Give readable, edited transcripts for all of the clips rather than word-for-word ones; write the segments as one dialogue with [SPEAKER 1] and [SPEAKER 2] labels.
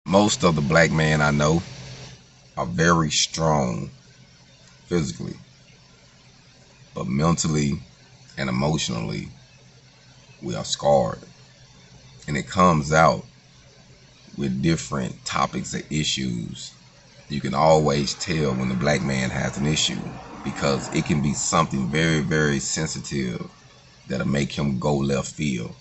[SPEAKER 1] Most of the black men I know are very strong physically, but mentally and emotionally, we are scarred. And it comes out with different topics and issues. You can always tell when the black man has an issue because it can be something very, very sensitive that'll make him go left field.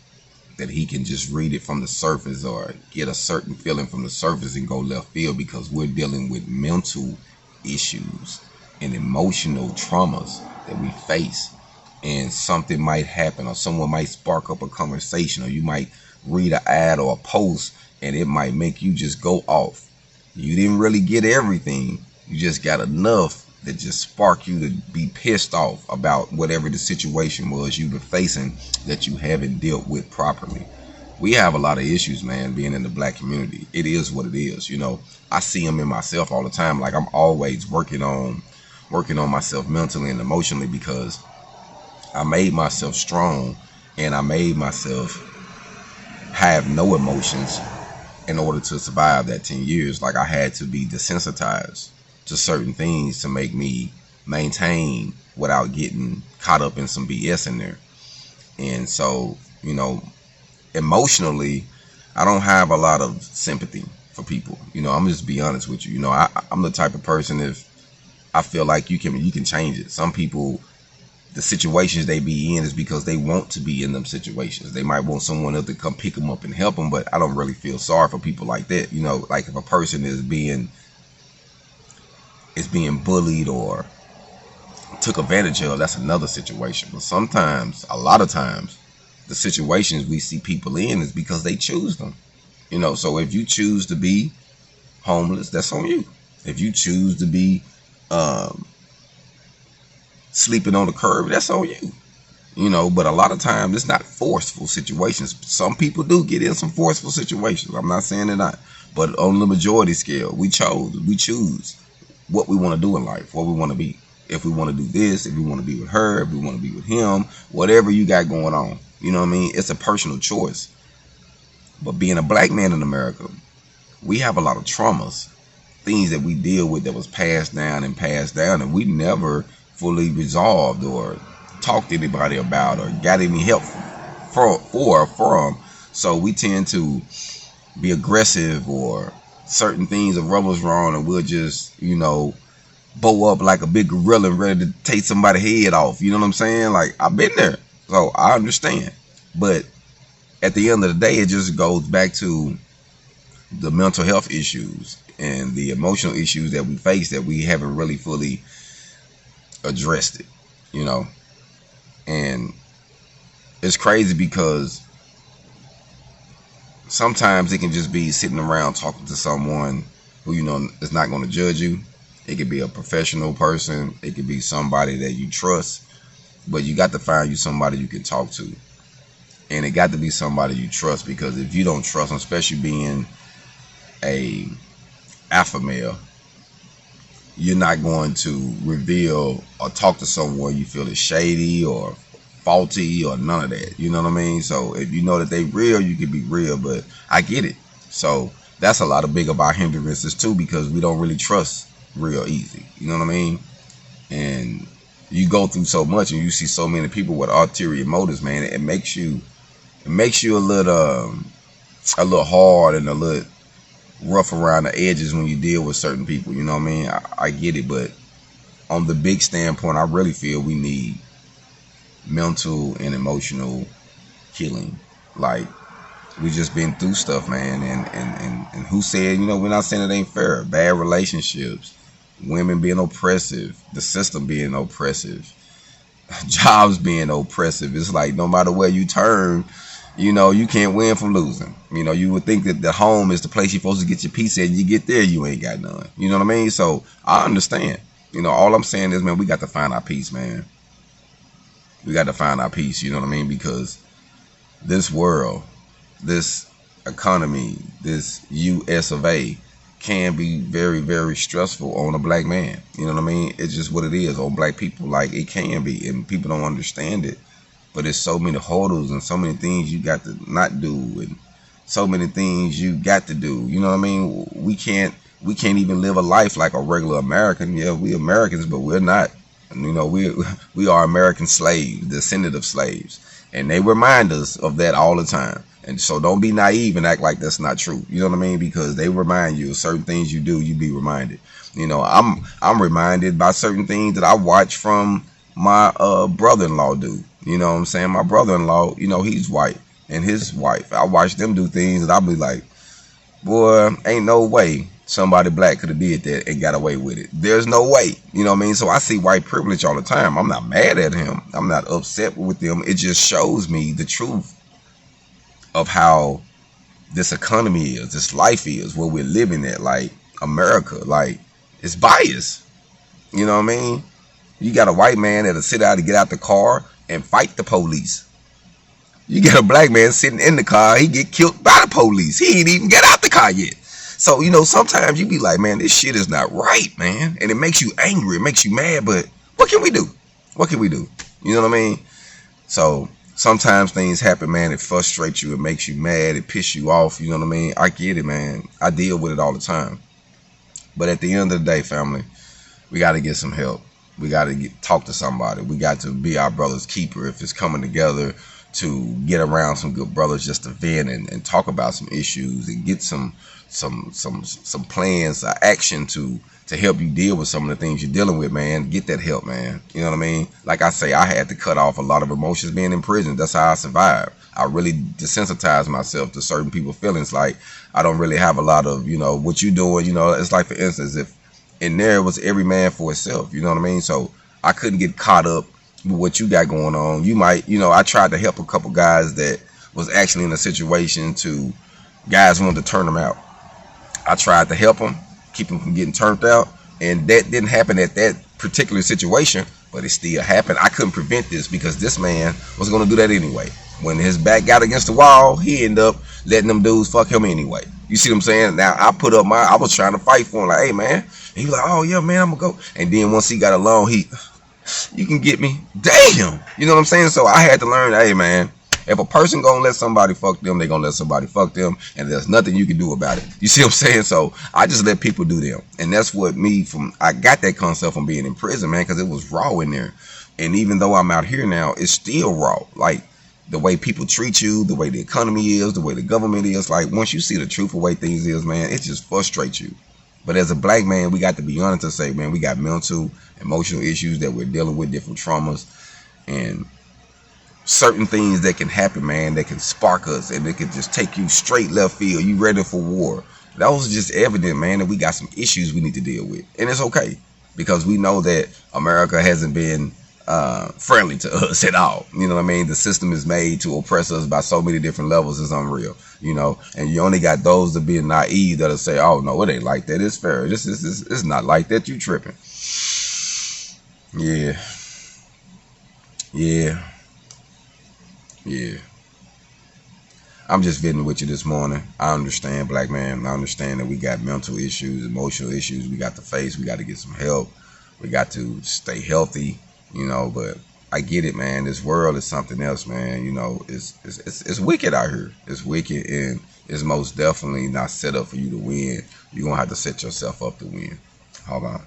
[SPEAKER 1] That he can just read it from the surface or get a certain feeling from the surface and go left field because we're dealing with mental issues and emotional traumas that we face. And something might happen or someone might spark up a conversation or you might read an ad or a post and it might make you just go off. You didn't really get everything. You just got enough that just spark you to be pissed off about whatever the situation was you were facing that you haven't dealt with properly. We have a lot of issues, man, being in the black community. It is what it is. You know, I see them in myself all the time. Like I'm always working on myself mentally and emotionally because I made myself strong and I made myself have no emotions in order to survive that 10 years. Like I had to be desensitized to certain things to make me maintain without getting caught up in some BS in there. And so, you know, emotionally, I don't have a lot of sympathy for people. You know, I'm just be honest with you. You know, I'm the type of person, if I feel like you can change it. Some people, the situations they be in is because they want to be in them situations. They might want someone else to come pick them up and help them, but I don't really feel sorry for people like that. You know, like if a person is being bullied or took advantage of, that's another situation. But sometimes, a lot of times, the situations we see people in is because they choose them. You know, so if you choose to be homeless, that's on you. If you choose to be sleeping on the curb, that's on you. You know, but a lot of times it's not forceful situations. Some people do get in some forceful situations. I'm not saying they're not, but on the majority scale, we choose what we want to do in life, what we want to be. If we want to do this, if we want to be with her, if we want to be with him, whatever you got going on, you know what I mean? It's a personal choice. But being a black man in America, we have a lot of traumas, things that we deal with that was passed down, and we never fully resolved or talked to anybody about or got any help from. So we tend to be aggressive or certain things will rub us wrong and we'll just, you know, bow up like a big gorilla and ready to take somebody's head off. You know what I'm saying? Like, I've been there, so I understand. But at the end of the day, it just goes back to the mental health issues and the emotional issues that we face that we haven't really fully addressed it, you know. And it's crazy because sometimes it can just be sitting around talking to someone who, you know, is not going to judge you. It could be a professional person. It could be somebody that you trust. But you got to find you somebody you can talk to. And it got to be somebody you trust, because if you don't trust them, especially being a alpha male, you're not going to reveal or talk to someone you feel is shady or faulty or none of that. You know what I mean? So if you know that they real, you can be real, but I get it. So that's a lot of big of our hindrances too, because we don't really trust real easy. You know what I mean? And you go through so much and you see so many people with ulterior motives, man. It makes you a little hard and a little rough around the edges when you deal with certain people. You know what I mean? I get it, but on the big standpoint, I really feel we need mental and emotional healing. Like, we just been through stuff, man, and who said, you know, we're not saying it ain't fair. Bad relationships, women being oppressive, the system being oppressive, jobs being oppressive. It's like no matter where you turn, you know, you can't win from losing. You know, you would think that the home is the place you're supposed to get your peace at. You get there, you ain't got none. You know what I mean? So I understand. You know, all I'm saying is, man, we got to find our peace, man. We got to find our peace, you know what I mean? Because this world, this economy, this US of A can be very, very stressful on a black man. You know what I mean? It's just what it is on black people. Like, it can be, and people don't understand it. But there's so many hurdles and so many things you got to not do, and so many things you got to do. You know what I mean? We can't even live a life like a regular American. Yeah, we Americans, but we're not. You know, we are American slaves, descendant of slaves, and they remind us of that all the time. And so don't be naive and act like that's not true. You know what I mean? Because they remind you of certain things you do, you be reminded. You know, I'm reminded by certain things that I watch from my brother-in-law do. You know what I'm saying? My brother-in-law, you know, he's white, and his wife, I watch them do things that I'll be like, boy, ain't no way somebody black could have did that and got away with it. There's no way. You know what I mean? So I see white privilege all the time. I'm not mad at him. I'm not upset with them. It just shows me the truth of how this economy is, this life is, where we're living at. Like America, like it's biased. You know what I mean? You got a white man that'll sit out to get out the car and fight the police. You got a black man sitting in the car, he get killed by the police. He ain't even get out the car yet. So, you know, sometimes you be like, man, this shit is not right, man. And it makes you angry, it makes you mad, but what can we do? What can we do? You know what I mean? So sometimes things happen, man, it frustrates you, it makes you mad, it pisses you off, you know what I mean? I get it, man. I deal with it all the time. But at the end of the day, family, we got to get some help. We got to talk to somebody. We got to be our brother's keeper if it's coming together to get around some good brothers just to vent and talk about some issues and get some plans, action to help you deal with some of the things you're dealing with, man. Get that help, man. You know what I mean? Like I say, I had to cut off a lot of emotions being in prison. That's how I survived. I really desensitized myself to certain people's feelings. Like I don't really have a lot of, you know, what you doing. You know, it's like, for instance, if in there it was every man for himself. You know what I mean? So I couldn't get caught up with what you got going on. You might, you know, I tried to help a couple guys that was actually in a situation to, guys wanted to turn them out. I tried to help them, keep them from getting turned out, and that didn't happen at that particular situation, but it still happened. I couldn't prevent this because this man was going to do that anyway. When his back got against the wall, he ended up letting them dudes fuck him anyway. You see what I'm saying? Now I put up I was trying to fight for him, like, hey man. And he was like, oh yeah, man, I'm gonna go. And then once he got alone, you can get me. Damn. You know what I'm saying? So I had to learn, hey man, if a person gonna let somebody fuck them, they gonna let somebody fuck them, and there's nothing you can do about it. You see what I'm saying? So I just let people do them. And that's what I got that concept from being in prison, man, because it was raw in there. And even though I'm out here now, it's still raw. Like the way people treat you, the way the economy is, the way the government is. Like once you see the truth of the way things is, man, it just frustrates you. But as a black man, we got to be honest and say, man, we got mental, emotional issues that we're dealing with, different traumas, and certain things that can happen, man, that can spark us, and it can just take you straight left field. You ready for war. That was just evident, man, that we got some issues we need to deal with. And it's okay, because we know that America hasn't been friendly to us at all. You know what I mean? The system is made to oppress us by so many different levels. It's unreal, you know. And you only got those that being naive that'll say, "Oh no, it ain't like that. It's fair. This is it's not like that. You tripping." Yeah, yeah, yeah. I'm just venting with you this morning. I understand, black man. I understand that we got mental issues, emotional issues we got to face. We got to get some help. We got to stay healthy. You know, but I get it, man. This world is something else, man. You know, it's wicked out here. It's wicked, and it's most definitely not set up for you to win. You're gonna have to set yourself up to win. Hold on.